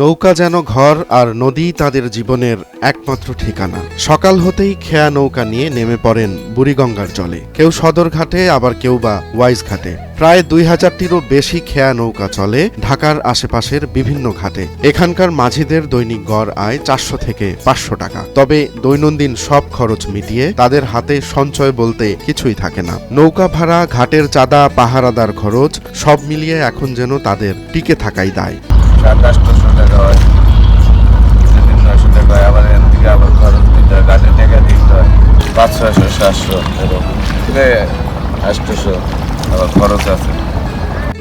নৌকা যেন ঘর আর নদী তাদের জীবনের একমাত্র ঠিকানা। সকাল হতেই খেয়া নৌকা নিয়ে নেমে পড়েন বুড়িগঙ্গার জলে, কেউ সদরঘাটে আবার কেউ বা ওয়াইজ ঘাটে। প্রায় ২০০০টিরও বেশি খেয়া নৌকা চলে ঢাকার আশেপাশের বিভিন্ন ঘাটে। এখানকার মাঝিদের দৈনিক গড় আয় ৪০০ থেকে ৫০০ টাকা। তবে দৈনন্দিন সব খরচ মিটিয়ে তাদের হাতে সঞ্চয় বলতে কিছুই থাকে না। নৌকা ভাড়া, ঘাটের চাঁদা, পাহারাদার খরচ সব মিলিয়ে এখন যেন তাদের টিকে থাকাই দায়। ৭০০-৮০০ টাকা হয়, ৩০০-৯০০ টাকা হয়, আবার এখান থেকে আবার খরচ দিতে হয়, গাড়ির টাকা দিতে হয় ৫০০-৭০০ এরকম ৮০০ আবার খরচ আছে।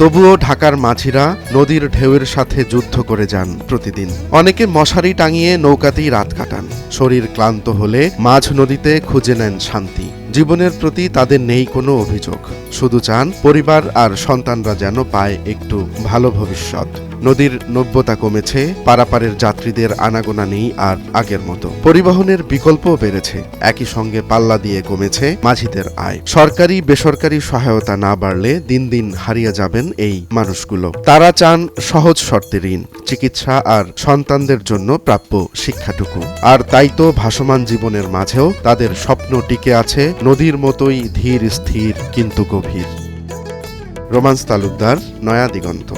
তবুও ঢাকার মাঝিরা নদীর ঢেউয়ের সাথে যুদ্ধ করে যান প্রতিদিন। অনেকে মশারি টাঙিয়ে নৌকাতেই রাত কাটান। শরীর ক্লান্ত হলে মাঝ নদীতে খুঁজে নেন শান্তি। জীবনের প্রতি তাদের নেই কোনো অভিযোগ, শুধু চান পরিবার আর সন্তানরা যেন পায় একটু ভালো ভবিষ্যৎ। নদীর নব্যতা কমেছে, পারাপারের যাত্রীদের আনাগোনা নেই আর আগের মতো। পরিবহনের বিকল্পও বেড়েছে, একই সঙ্গে পাল্লা দিয়ে কমেছে মাঝিদের আয়। সরকারি বেসরকারি সহায়তা না বাড়লে দিন দিন হারিয়ে যাবেন এই মানুষগুলো। তারা চান সহজ শর্তে ঋণ, চিকিৎসা আর সন্তানদের জন্য প্রাপ্য শিক্ষাটুকু। আর তাই তো ভাসমান জীবনের মাঝেও তাদের স্বপ্ন টিকে আছে নদীর মতোই ধীর স্থির কিন্তু গভীর। রোমান্স তালুকদার, নয়া দিগন্ত।